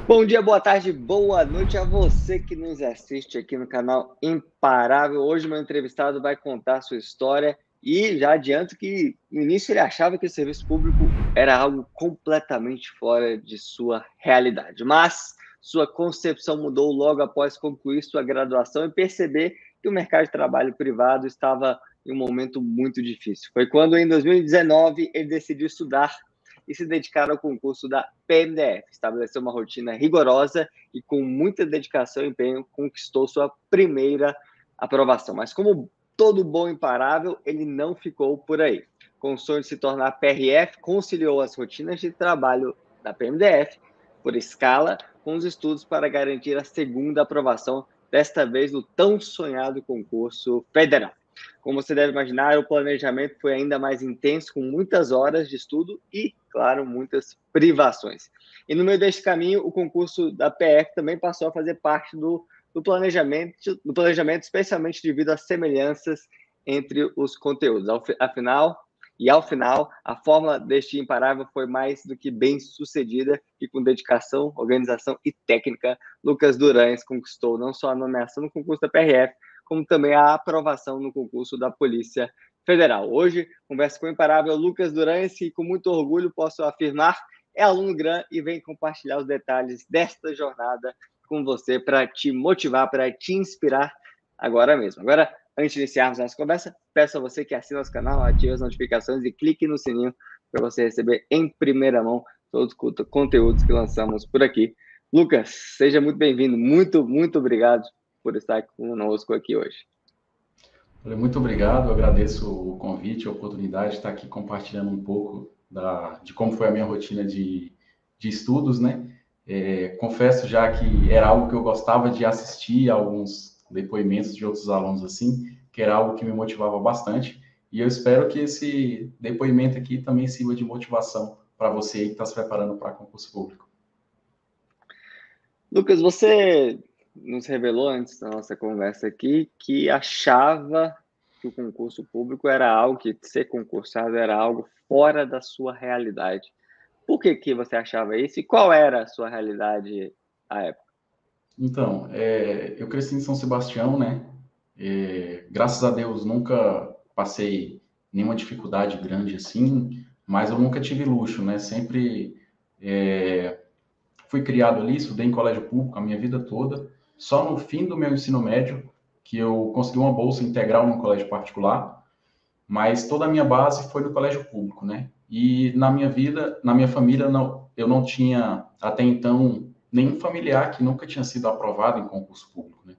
Bom dia, boa tarde, boa noite a você que nos assiste aqui no canal Imparável. Hoje meu entrevistado vai contar a sua história e já adianto que no início ele achava que o serviço público era algo completamente fora de sua realidade, mas sua concepção mudou logo após concluir sua graduação e perceber que o mercado de trabalho privado estava em um momento muito difícil. Foi quando em 2019 ele decidiu estudar e se dedicar ao concurso da PMDF. Estabeleceu uma rotina rigorosa e com muita dedicação e empenho conquistou sua primeira aprovação. Mas como todo bom imparável, ele não ficou por aí. Com o sonho de se tornar PRF, conciliou as rotinas de trabalho da PMDF por escala com os estudos para garantir a segunda aprovação, desta vez no tão sonhado concurso federal. Como você deve imaginar, o planejamento foi ainda mais intenso, com muitas horas de estudo e, claro, muitas privações. E no meio deste caminho, o concurso da PF também passou a fazer parte do planejamento, especialmente devido às semelhanças entre os conteúdos. Ao final, a fórmula deste imparável foi mais do que bem sucedida e com dedicação, organização e técnica, Lucas Durães conquistou não só a nomeação no concurso da PRF, como também a aprovação no concurso da Polícia Federal. Hoje, converso com o imparável Lucas Durães, e com muito orgulho posso afirmar, é aluno GRAN e vem compartilhar os detalhes desta jornada com você para te motivar, para te inspirar agora mesmo. Agora, antes de iniciarmos nossa conversa, peço a você que assine nosso canal, ative as notificações e clique no sininho para você receber em primeira mão todos os conteúdos que lançamos por aqui. Lucas, seja muito bem-vindo. Muito obrigado por estar conosco aqui hoje. Muito obrigado, eu agradeço o convite, a oportunidade de estar aqui compartilhando um pouco de como foi a minha rotina de estudos, né? Confesso já que era algo que eu gostava de assistir a alguns depoimentos de outros alunos assim, que era algo que me motivava bastante, e eu espero que esse depoimento aqui também sirva de motivação para você que está se preparando para concurso público. Lucas, você nos revelou antes da nossa conversa aqui que achava que o concurso público era algo, que ser concursado era algo fora da sua realidade. Por que você achava isso e qual era a sua realidade à época? Então, eu cresci em São Sebastião, né? Graças a Deus nunca passei nenhuma dificuldade grande assim, mas eu nunca tive luxo, né? Sempre fui criado ali, estudei em colégio público a minha vida toda. Só no fim do meu ensino médio que eu consegui uma bolsa integral num colégio particular, mas toda a minha base foi no colégio público, né? E na minha vida, na minha família, não, eu não tinha até então nenhum familiar que nunca tinha sido aprovado em concurso público, né?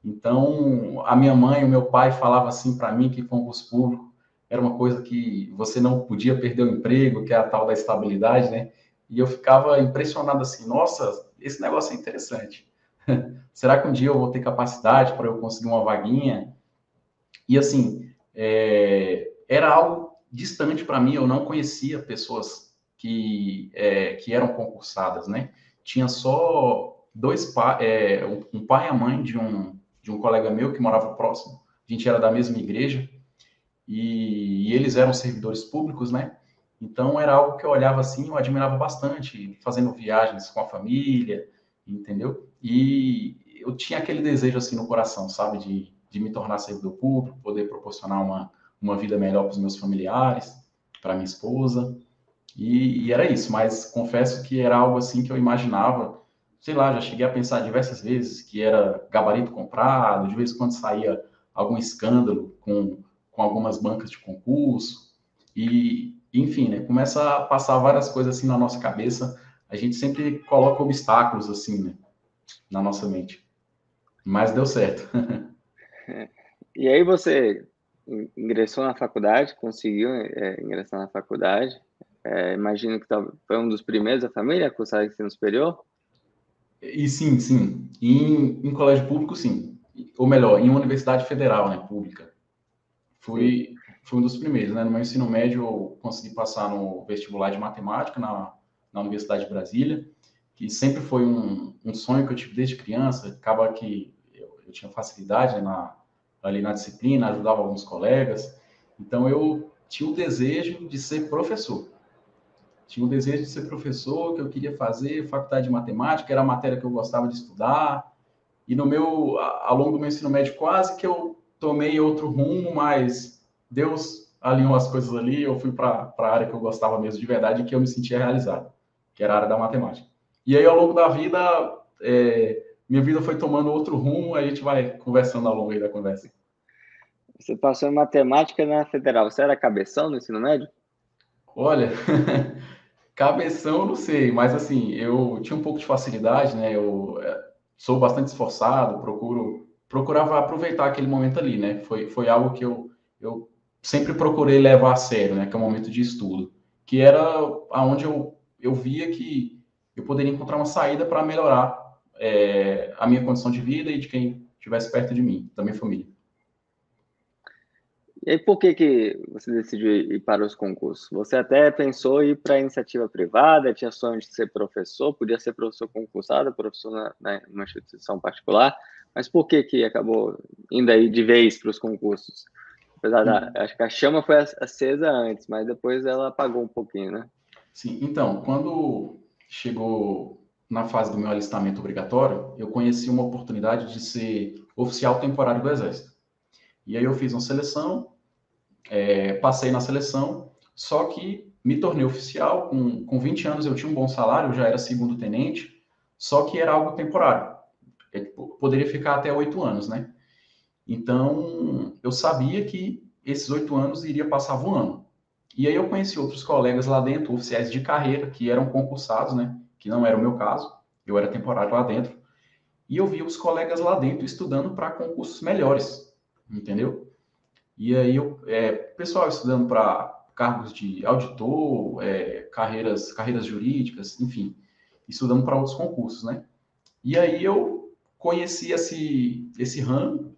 Então, a minha mãe e o meu pai falavam assim para mim que concurso público era uma coisa que você não podia perder o emprego, que é a tal da estabilidade, né? E eu ficava impressionado assim, nossa, esse negócio é interessante. Será que um dia eu vou ter capacidade para eu conseguir uma vaguinha? E assim, era algo distante para mim, eu não conhecia pessoas que eram concursadas, né? Tinha só um pai e a mãe de um colega meu que morava próximo, a gente era da mesma igreja, e eles eram servidores públicos, né? Então era algo que eu olhava assim, eu admirava bastante, fazendo viagens com a família, entendeu? E eu tinha aquele desejo assim no coração, sabe, de me tornar servidor público, poder proporcionar uma vida melhor para os meus familiares, para minha esposa, e era isso. Mas confesso que era algo assim que eu imaginava, sei lá, já cheguei a pensar diversas vezes que era gabarito comprado, de vez em quando saía algum escândalo com algumas bancas de concurso, e enfim, né, começa a passar várias coisas assim na nossa cabeça, a gente sempre coloca obstáculos assim, né, na nossa mente. Mas deu certo. E aí você ingressou na faculdade, conseguiu ingressar na faculdade. Imagino que foi um dos primeiros da família a cursar ensino superior. E sim, sim. Em colégio público, sim. Ou melhor, em universidade federal, né, pública. Sim. Fui um dos primeiros, né? No meu ensino médio, eu consegui passar no vestibular de matemática na Universidade de Brasília, que sempre foi um sonho que eu tive desde criança. Acaba que eu tinha facilidade, né, ali na disciplina, ajudava alguns colegas. Então, eu tinha o desejo de ser professor. Tinha o desejo de ser professor, que eu queria fazer faculdade de matemática, era a matéria que eu gostava de estudar. E ao longo do meu ensino médio, quase que eu tomei outro rumo, mas Deus alinhou as coisas ali, eu fui para a área que eu gostava mesmo de verdade e que eu me sentia realizado, que era a área da matemática. E aí, ao longo da vida, minha vida foi tomando outro rumo, a gente vai conversando ao longo aí da conversa. Você passou em matemática na Federal. Você era cabeção no ensino médio? Olha, cabeção eu não sei, mas assim, eu tinha um pouco de facilidade, né? Eu sou bastante esforçado, procurava aproveitar aquele momento ali, né? Foi algo que eu sempre procurei levar a sério, né? Que é o momento de estudo, que era aonde eu via que eu poderia encontrar uma saída para melhorar a minha condição de vida e de quem estivesse perto de mim, da minha família. E aí, por que você decidiu ir para os concursos? Você até pensou em ir para a iniciativa privada, tinha sonho de ser professor, podia ser professor concursado, professor numa instituição particular, mas por que acabou indo aí de vez para os concursos? Apesar acho que a chama foi acesa antes, mas depois ela apagou um pouquinho, né? Sim, então, quando chegou na fase do meu alistamento obrigatório, eu conheci uma oportunidade de ser oficial temporário do Exército. E aí eu fiz uma seleção, passei na seleção, só que me tornei oficial, com 20 anos eu tinha um bom salário, eu já era segundo tenente, só que era algo temporário. Poderia ficar até 8 anos, né? Então, eu sabia que esses 8 anos iria passar voando. E aí eu conheci outros colegas lá dentro, oficiais de carreira, que eram concursados, né? Que não era o meu caso, eu era temporário lá dentro. E eu via os colegas lá dentro estudando para concursos melhores, entendeu? E aí pessoal estudando para cargos de auditor, carreiras jurídicas, enfim, estudando para outros concursos, né? E aí eu conheci esse ramo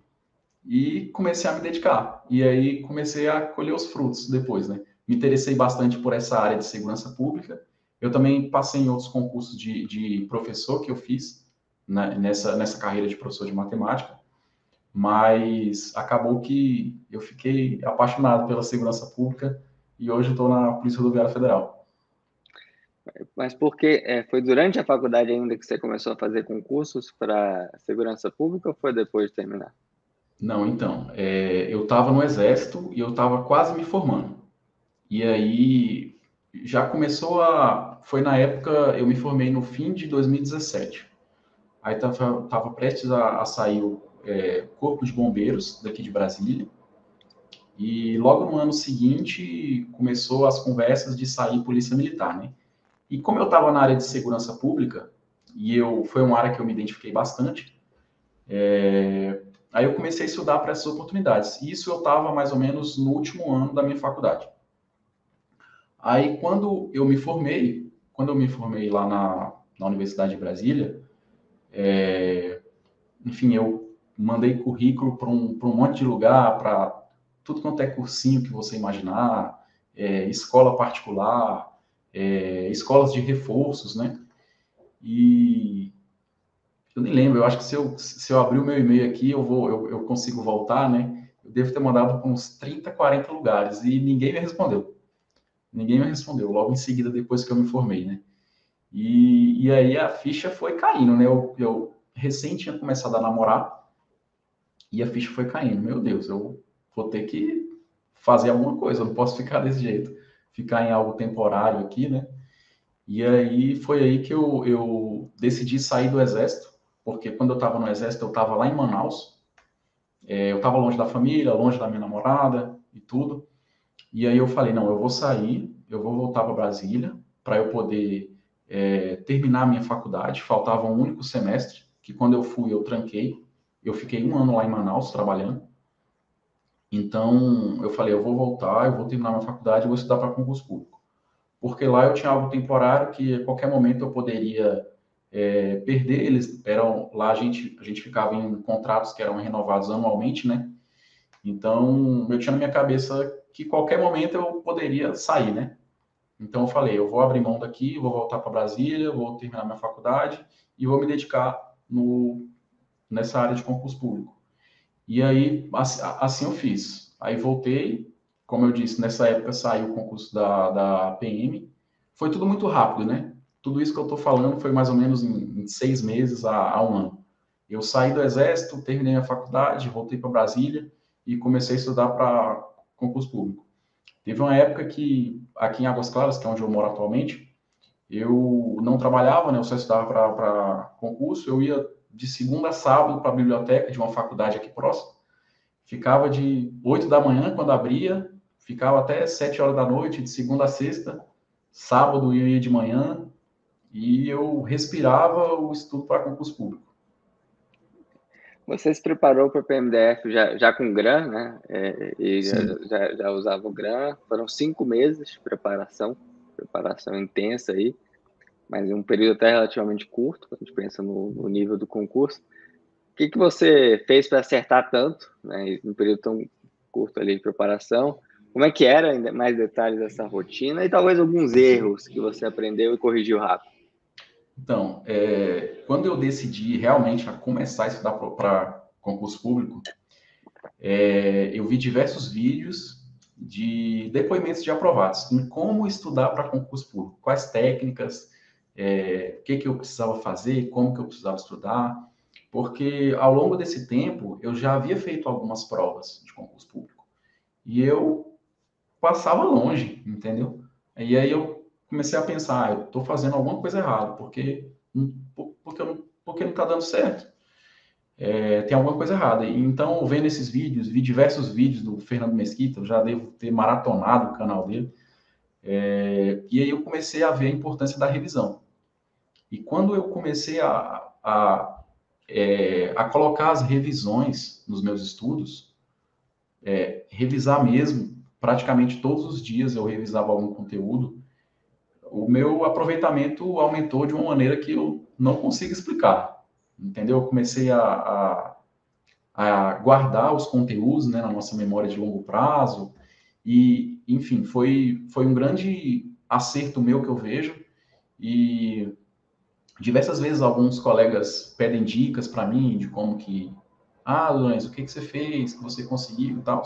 e comecei a me dedicar. E aí comecei a colher os frutos depois, né? Me interessei bastante por essa área de segurança pública. Eu também passei em outros concursos de professor que eu fiz nessa carreira de professor de matemática, mas acabou que eu fiquei apaixonado pela segurança pública e hoje estou na Polícia Rodoviária Federal. Mas porque foi durante a faculdade ainda que você começou a fazer concursos para segurança pública ou foi depois de terminar? Não, então, eu estava no Exército e eu estava quase me formando. E aí já começou a. Foi na época, eu me formei no fim de 2017. Aí tava prestes a sair o Corpo de Bombeiros daqui de Brasília. E logo no ano seguinte começou as conversas de sair Polícia Militar, né? E como eu estava na área de segurança pública, foi uma área que eu me identifiquei bastante, aí eu comecei a estudar para essas oportunidades. E isso eu estava mais ou menos no último ano da minha faculdade. Aí, quando eu me formei lá na Universidade de Brasília, enfim, eu mandei currículo para um monte de lugar, para tudo quanto é cursinho que você imaginar, escola particular, escolas de reforços, né? E eu nem lembro, eu acho que se eu abrir o meu e-mail aqui, eu consigo voltar, né? Eu devo ter mandado para uns 30, 40 lugares e ninguém me respondeu. Ninguém me respondeu, logo em seguida, depois que eu me formei, né? E aí a ficha foi caindo, né? Eu recém tinha começado a namorar e a ficha foi caindo. Meu Deus, eu vou ter que fazer alguma coisa, eu não posso ficar desse jeito, ficar em algo temporário aqui, né? E aí foi aí que eu decidi sair do Exército, porque quando eu estava no Exército, eu estava lá em Manaus, eu estava longe da família, longe da minha namorada e tudo. E aí eu falei, não, eu vou sair, eu vou voltar para Brasília, para eu poder terminar a minha faculdade. Faltava um único semestre, que quando eu fui, eu tranquei. Eu fiquei um ano lá em Manaus trabalhando. Então, eu falei, eu vou voltar, eu vou terminar minha faculdade, eu vou estudar para concurso público. Porque lá eu tinha algo temporário que a qualquer momento eu poderia perder. Lá a gente ficava em contratos que eram renovados anualmente, né? Então, eu tinha na minha cabeça que qualquer momento eu poderia sair, né? Então, eu falei, eu vou abrir mão daqui, vou voltar para Brasília, vou terminar minha faculdade e vou me dedicar nessa área de concurso público. E aí, assim eu fiz. Aí voltei, como eu disse, nessa época saiu o concurso da PM, foi tudo muito rápido, né? Tudo isso que eu estou falando foi mais ou menos em 6 meses a 1 ano. Eu saí do Exército, terminei a faculdade, voltei para Brasília e comecei a estudar para concurso público. Teve uma época que, aqui em Águas Claras, que é onde eu moro atualmente, eu não trabalhava, né? Eu só estudava para concurso. Eu ia de segunda a sábado para a biblioteca de uma faculdade aqui próxima. Ficava de 8 da manhã, quando abria, ficava até 7 horas da noite, de segunda a sexta. Sábado eu ia de manhã e eu respirava o estudo para concurso público. Você se preparou para o PMDF já com GRAM, né? E Sim, já usava o GRAM. Foram 5 meses de preparação intensa aí, mas em um período até relativamente curto, quando a gente pensa no nível do concurso. O que você fez para acertar tanto, né? Em um período tão curto ali de preparação? Como é que era, ainda mais detalhes dessa rotina e talvez alguns erros que você aprendeu e corrigiu rápido? então, quando eu decidi realmente a começar a estudar para concurso público, eu vi diversos vídeos de depoimentos de aprovados em como estudar para concurso público, quais técnicas, o que eu precisava fazer, como que eu precisava estudar, porque ao longo desse tempo eu já havia feito algumas provas de concurso público e eu passava longe, entendeu? E aí eu comecei a pensar, eu estou fazendo alguma coisa errada, porque não está dando certo. Tem alguma coisa errada. E, então, vendo esses vídeos, vi diversos vídeos do Fernando Mesquita, eu já devo ter maratonado o canal dele, e aí eu comecei a ver a importância da revisão. E quando eu comecei a colocar as revisões nos meus estudos, revisar mesmo, praticamente todos os dias eu revisava algum conteúdo, o meu aproveitamento aumentou de uma maneira que eu não consigo explicar, entendeu? Eu comecei a guardar os conteúdos, né, na nossa memória de longo prazo e, enfim, foi um grande acerto meu que eu vejo e diversas vezes alguns colegas pedem dicas para mim de como que, Luiz, o que você fez, que você conseguiu e tal.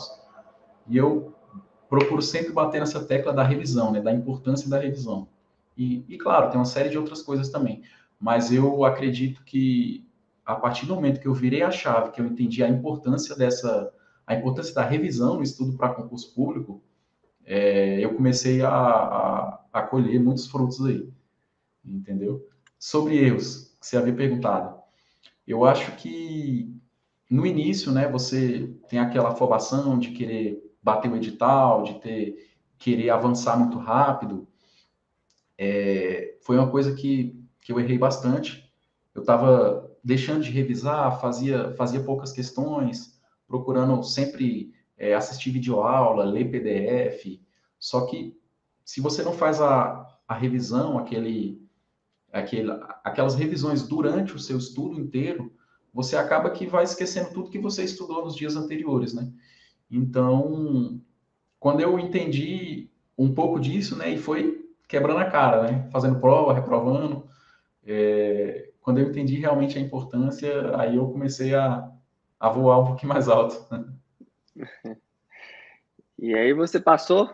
E eu procuro sempre bater nessa tecla da revisão, né, da importância da revisão. Claro, tem uma série de outras coisas também, mas eu acredito que a partir do momento que eu virei a chave, que eu entendi a importância da revisão no estudo para concurso público, eu comecei a colher muitos frutos aí, entendeu? Sobre erros, que você havia perguntado, eu acho que no início, né, você tem aquela afobação de querer bater o edital, querer avançar muito rápido. Foi uma coisa que eu errei bastante. Eu estava deixando de revisar, fazia poucas questões, procurando sempre assistir videoaula, ler PDF. Só que se você não faz a revisão, aquelas revisões durante o seu estudo inteiro, você acaba que vai esquecendo tudo que você estudou nos dias anteriores, né? Então, quando eu entendi um pouco disso, né, e foi quebrando a cara, né, fazendo prova, reprovando, quando eu entendi realmente a importância, aí eu comecei a voar um pouquinho mais alto. E aí você passou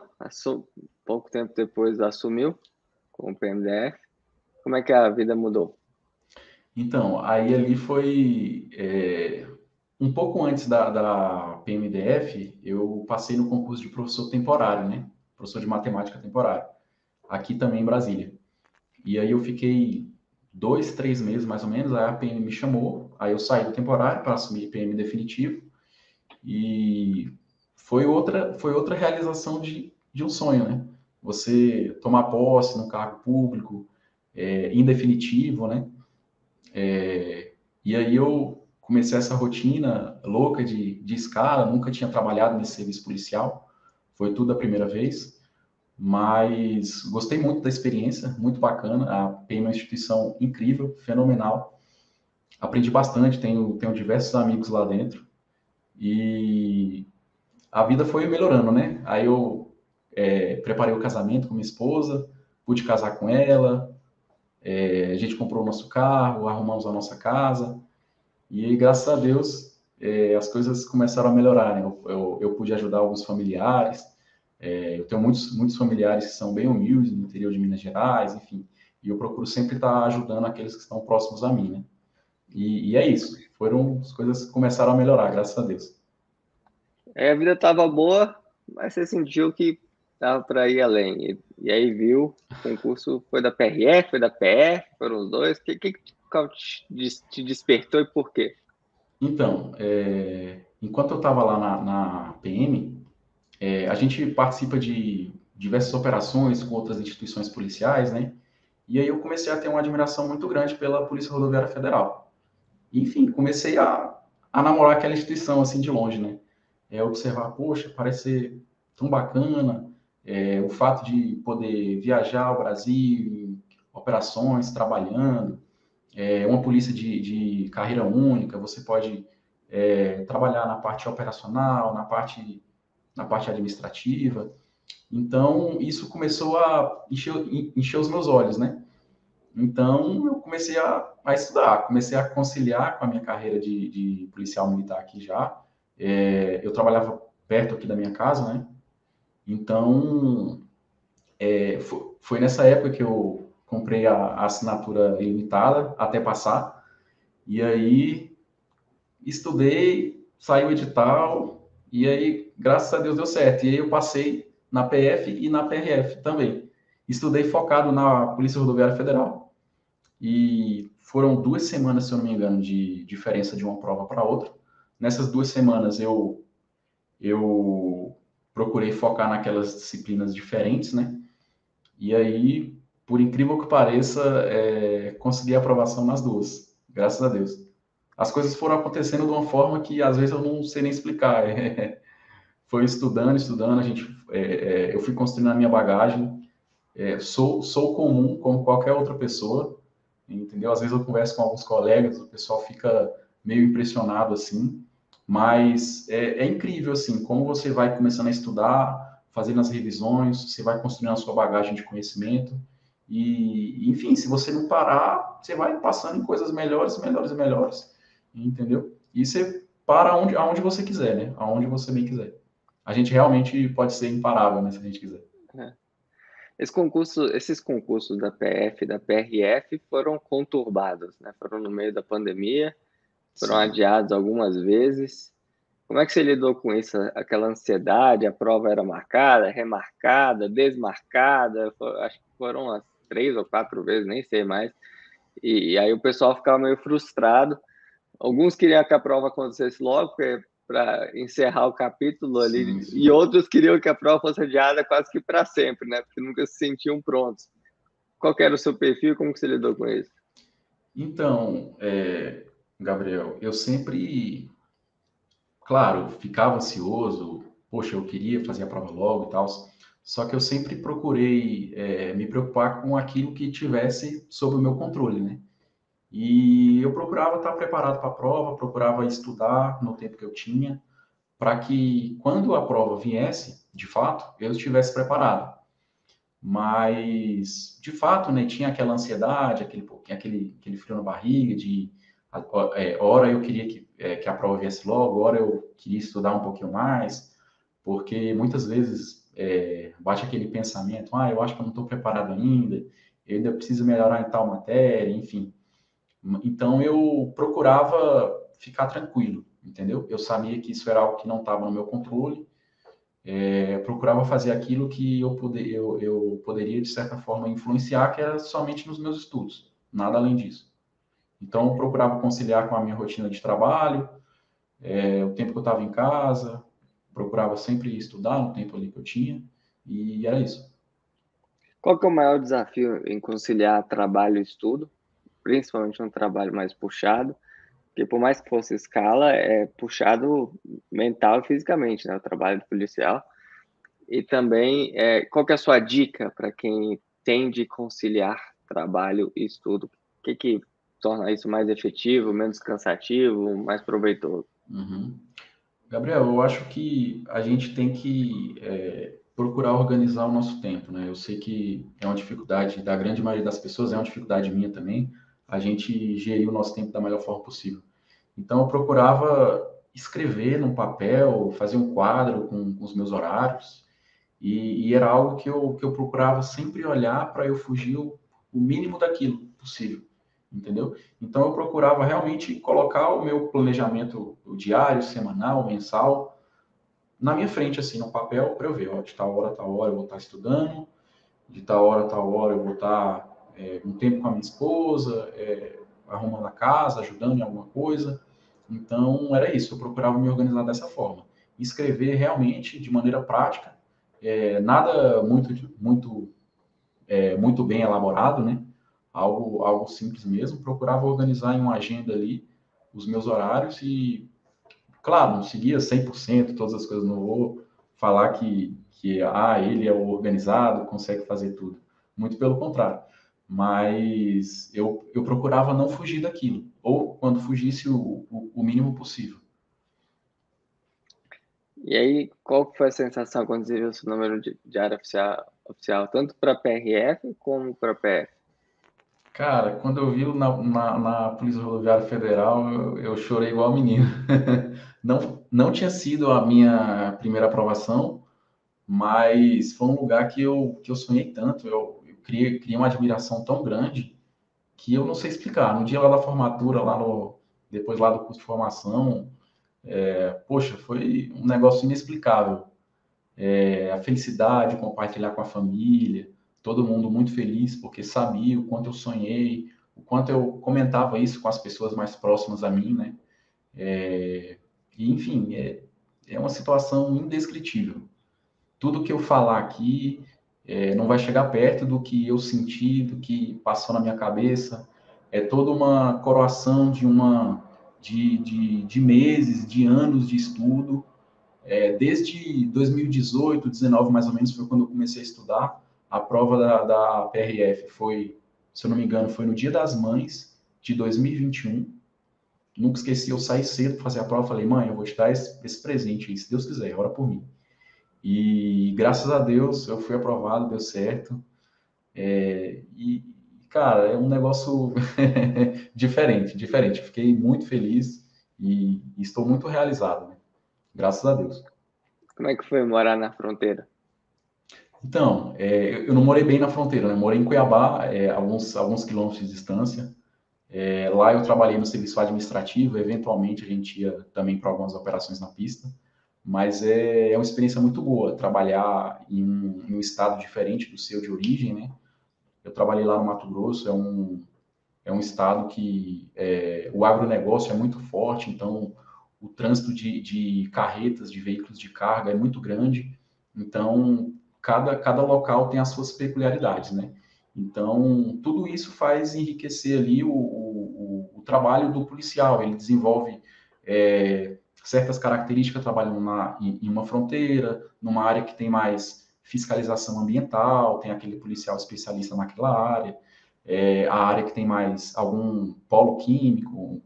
pouco tempo depois assumiu com o PMDF. Como é que a vida mudou? Então, aí ali foi um pouco antes da PMDF, eu passei no concurso de professor temporário, né? Professor de matemática temporário, aqui também em Brasília. E aí eu fiquei 2, 3 meses mais ou menos, aí a PM me chamou, aí eu saí do temporário para assumir PM definitivo e foi outra realização de um sonho, né? Você tomar posse num cargo público, em definitivo, né? E aí eu comecei essa rotina louca de escala, nunca tinha trabalhado nesse serviço policial, foi tudo a primeira vez, mas gostei muito da experiência, muito bacana, a PM é uma instituição incrível, fenomenal, aprendi bastante, tenho diversos amigos lá dentro, e a vida foi melhorando, né? Aí eu preparei o casamento com minha esposa, pude casar com ela, a gente comprou o nosso carro, arrumamos a nossa casa, e aí, graças a Deus, as coisas começaram a melhorar, né? Eu pude ajudar alguns familiares, Eu tenho muitos familiares que são bem humildes no interior de Minas Gerais, enfim, e eu procuro sempre estar ajudando aqueles que estão próximos a mim, né? E é isso. As coisas que começaram a melhorar, graças a Deus. Aí a vida estava boa, mas você sentiu que dava para ir além. E aí viu, o concurso foi da PRF, foi da PF, foram os dois. Qual te despertou e por quê? Então, enquanto eu estava lá na PM, a gente participa de diversas operações com outras instituições policiais, né? E aí eu comecei a ter uma admiração muito grande pela Polícia Rodoviária Federal. E, enfim, comecei a namorar aquela instituição, assim, de longe, né? Observar, poxa, parece ser tão bacana, o fato de poder viajar ao Brasil, em operações, trabalhando, uma polícia de carreira única, você pode trabalhar na parte operacional, na parte administrativa. Então, isso começou a encher os meus olhos, né? Então, eu comecei a estudar, comecei a conciliar com a minha carreira de policial militar aqui já. Eu trabalhava perto aqui da minha casa, né? Então, foi nessa época que eu comprei a assinatura ilimitada até passar. E aí, estudei, saiu o edital, e aí, graças a Deus, deu certo. E aí eu passei na PF e na PRF também. Estudei focado na Polícia Rodoviária Federal. E foram 2 semanas, se eu não me engano, de diferença de uma prova para outra. Nessas 2 semanas eu procurei focar naquelas disciplinas diferentes, né? E aí, por incrível que pareça, consegui aprovação nas duas, graças a Deus. As coisas foram acontecendo de uma forma que às vezes eu não sei nem explicar. Foi estudando, eu fui construindo a minha bagagem. Sou comum como qualquer outra pessoa, entendeu? Às vezes eu converso com alguns colegas, o pessoal fica meio impressionado assim, mas é incrível assim, como você vai começando a estudar, fazendo as revisões, você vai construindo a sua bagagem de conhecimento e enfim, se você não parar, você vai passando em coisas melhores, melhores e melhores, entendeu? E você para aonde você quiser, né? Aonde você bem quiser. A gente realmente pode ser imparável, né, se a gente quiser. É. Esses concursos da PF e da PRF foram conturbados, né? Foram no meio da pandemia, foram Sim. adiados algumas vezes. Como é que você lidou com isso? Aquela ansiedade, a prova era marcada, remarcada, desmarcada, acho que foram umas 3 ou 4 vezes, nem sei mais. E aí o pessoal ficava meio frustrado. Alguns queriam que a prova acontecesse logo, para encerrar o capítulo ali, Sim, e sim. outros queriam que a prova fosse adiada quase que para sempre, né? Porque nunca se sentiam prontos. Qual que era o seu perfil? Como que você lidou com isso? Então, Gabriel, eu sempre, claro, ficava ansioso, poxa, eu queria fazer a prova logo e tal, só que eu sempre procurei me preocupar com aquilo que tivesse sob o meu controle, né? E eu procurava estar preparado para a prova, procurava estudar no tempo que eu tinha, para que quando a prova viesse, de fato, eu estivesse preparado. Mas, de fato, né, tinha aquela ansiedade, aquele frio na barriga, hora eu queria que a prova viesse logo, hora eu queria estudar um pouquinho mais, porque muitas vezes bate aquele pensamento, eu acho que eu não estou preparado ainda, eu ainda preciso melhorar em tal matéria, enfim. Então, eu procurava ficar tranquilo, entendeu? Eu sabia que isso era algo que não estava no meu controle, procurava fazer aquilo que eu poderia, de certa forma, influenciar, que era somente nos meus estudos, nada além disso. Então, eu procurava conciliar com a minha rotina de trabalho, o tempo que eu estava em casa, procurava sempre estudar no tempo ali que eu tinha, e era isso. Qual que é o maior desafio em conciliar trabalho e estudo, principalmente um trabalho mais puxado? Porque por mais que fosse escala, é puxado mental e fisicamente, né? O trabalho do policial. E também, qual que é a sua dica para quem tem de conciliar trabalho e estudo? O que torna isso mais efetivo, menos cansativo, mais proveitoso? Uhum. Gabriel, eu acho que a gente tem que procurar organizar o nosso tempo, né? Eu sei que é uma dificuldade da grande maioria das pessoas, é uma dificuldade minha também, a gente gerir o nosso tempo da melhor forma possível. Então, eu procurava escrever num papel, fazer um quadro com os meus horários, E era algo que eu procurava sempre olhar para eu fugir o mínimo daquilo possível, entendeu? Então eu procurava realmente colocar o meu planejamento diário, semanal, mensal, na minha frente, assim, no papel, para eu ver, ó, de tal hora eu vou estar estudando, de tal hora eu vou estar um tempo com a minha esposa, arrumando a casa, ajudando em alguma coisa. Então, era isso, eu procurava me organizar dessa forma. Escrever realmente de maneira prática, nada muito bem elaborado, né? Algo simples mesmo. Procurava organizar em uma agenda ali os meus horários e, claro, não seguia 100% todas as coisas, não vou falar que ele é o organizado, consegue fazer tudo. Muito pelo contrário. Mas eu procurava não fugir daquilo, ou quando fugisse o mínimo possível. E aí, qual que foi a sensação quando você viu o seu número de área oficial, tanto para PRF como para PF? Cara, quando eu vi na Polícia Rodoviária Federal, eu chorei igual menino. Não tinha sido a minha primeira aprovação, mas foi um lugar que eu sonhei tanto, eu criei uma admiração tão grande que eu não sei explicar. No dia lá da formatura, depois lá do curso de formação, poxa, foi um negócio inexplicável. A felicidade, compartilhar com a família, todo mundo muito feliz porque sabia o quanto eu sonhei, o quanto eu comentava isso com as pessoas mais próximas a mim, né? E, enfim, é uma situação indescritível. Tudo que eu falar aqui não vai chegar perto do que eu senti, do que passou na minha cabeça. É toda uma coroação de meses, de anos de estudo. Desde 2018, 19 mais ou menos, foi quando eu comecei a estudar. A prova da PRF foi, se eu não me engano, foi no Dia das Mães de 2021. Nunca esqueci, eu saí cedo para fazer a prova. Falei, mãe, eu vou te dar esse presente aí, se Deus quiser, ora por mim. E graças a Deus eu fui aprovado, deu certo. E, cara, é um negócio diferente. Fiquei muito feliz e estou muito realizado, né? Graças a Deus. Como é que foi morar na fronteira? Então, eu não morei bem na fronteira, né? Morei em Cuiabá, alguns quilômetros de distância. Lá eu trabalhei no serviço administrativo, eventualmente a gente ia também para algumas operações na pista, mas é uma experiência muito boa trabalhar em um estado diferente do seu de origem, né? Eu trabalhei lá no Mato Grosso, é um estado que o agronegócio é muito forte, então o trânsito de carretas, de veículos de carga é muito grande, então cada local tem as suas peculiaridades, né? Então, tudo isso faz enriquecer ali o trabalho do policial, ele desenvolve certas características trabalhando em uma fronteira, numa área que tem mais fiscalização ambiental, tem aquele policial especialista naquela área, a área que tem mais algum polo químico,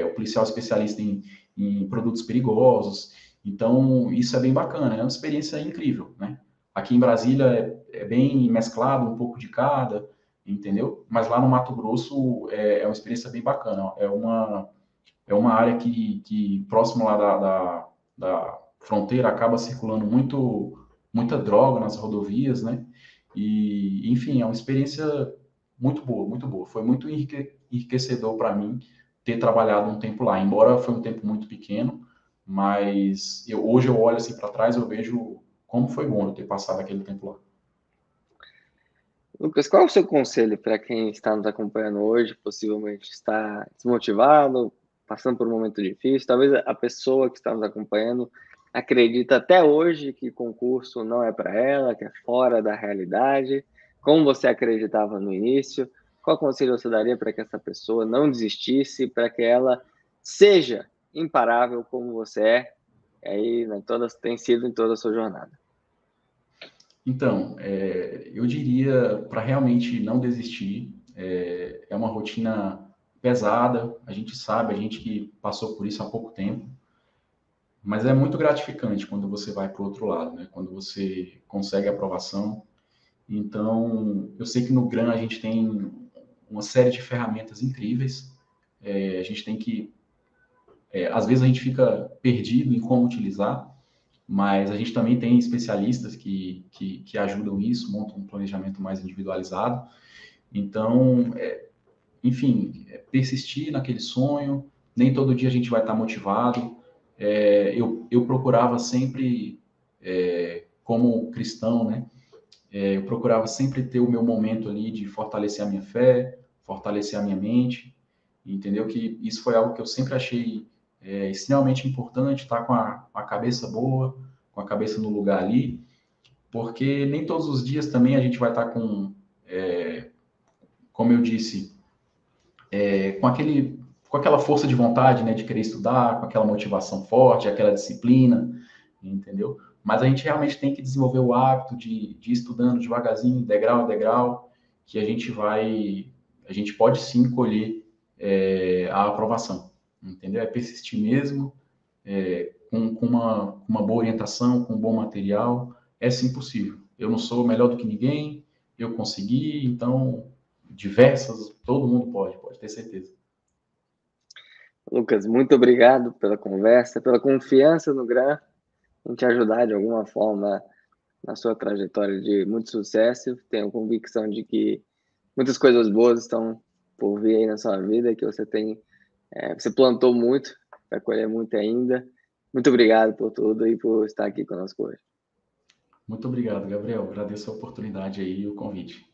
o policial especialista em produtos perigosos. Então, isso é bem bacana, é uma experiência incrível, né? Aqui em Brasília é bem mesclado, um pouco de cada, entendeu? Mas lá no Mato Grosso é uma experiência bem bacana. É uma área que próximo lá da fronteira acaba circulando muita droga nas rodovias, né? E, enfim, é uma experiência muito boa, muito boa. Foi muito enriquecedor para mim ter trabalhado um tempo lá, embora foi um tempo muito pequeno, mas hoje eu olho assim para trás, eu vejo como foi bom eu ter passado aquele tempo lá. Lucas, qual é o seu conselho para quem está nos acompanhando hoje, possivelmente está desmotivado, passando por um momento difícil? Talvez a pessoa que está nos acompanhando acredita até hoje que concurso não é para ela, que é fora da realidade, como você acreditava no início. Qual conselho você daria para que essa pessoa não desistisse, para que ela seja imparável como você é, aí, né, tem sido em toda a sua jornada? Então, eu diria para realmente não desistir, é uma rotina pesada, a gente sabe, a gente que passou por isso há pouco tempo, mas é muito gratificante quando você vai para o outro lado, né? Quando você consegue a aprovação. Então, eu sei que no GRAN a gente tem uma série de ferramentas incríveis, a gente tem que, às vezes a gente fica perdido em como utilizar, mas a gente também tem especialistas que ajudam isso, montam um planejamento mais individualizado. Então, enfim, persistir naquele sonho, nem todo dia a gente vai estar motivado. Eu procurava sempre, como cristão, né? Eu procurava sempre ter o meu momento ali de fortalecer a minha fé, fortalecer a minha mente, entendeu? Que isso foi algo que eu sempre achei extremamente importante, estar com a cabeça boa, com a cabeça no lugar ali, porque nem todos os dias também a gente vai estar com, como eu disse, com aquela força de vontade, né, de querer estudar, com aquela motivação forte, aquela disciplina, entendeu? Mas a gente realmente tem que desenvolver o hábito de ir estudando devagarzinho, degrau a degrau, que a gente pode sim colher a aprovação, entendeu? É persistir mesmo, com uma boa orientação, com um bom material, é sim possível. Eu não sou melhor do que ninguém, eu consegui, então todo mundo pode ter certeza. Lucas, muito obrigado pela conversa, pela confiança no GRAM, em te ajudar de alguma forma na sua trajetória de muito sucesso. Tenho convicção de que muitas coisas boas estão por vir aí na sua vida, que você plantou muito, vai colher muito ainda. Muito obrigado por tudo e por estar aqui conosco hoje. Muito obrigado, Gabriel. Agradeço a oportunidade aí e o convite.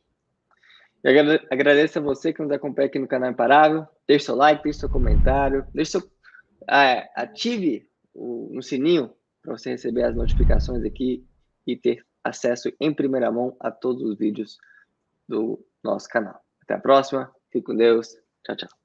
Eu agradeço a você que nos acompanha aqui no canal Imparável. Deixe seu like, deixe seu comentário, ative no sininho para você receber as notificações aqui e ter acesso em primeira mão a todos os vídeos do nosso canal. Até a próxima. Fique com Deus. Tchau, tchau.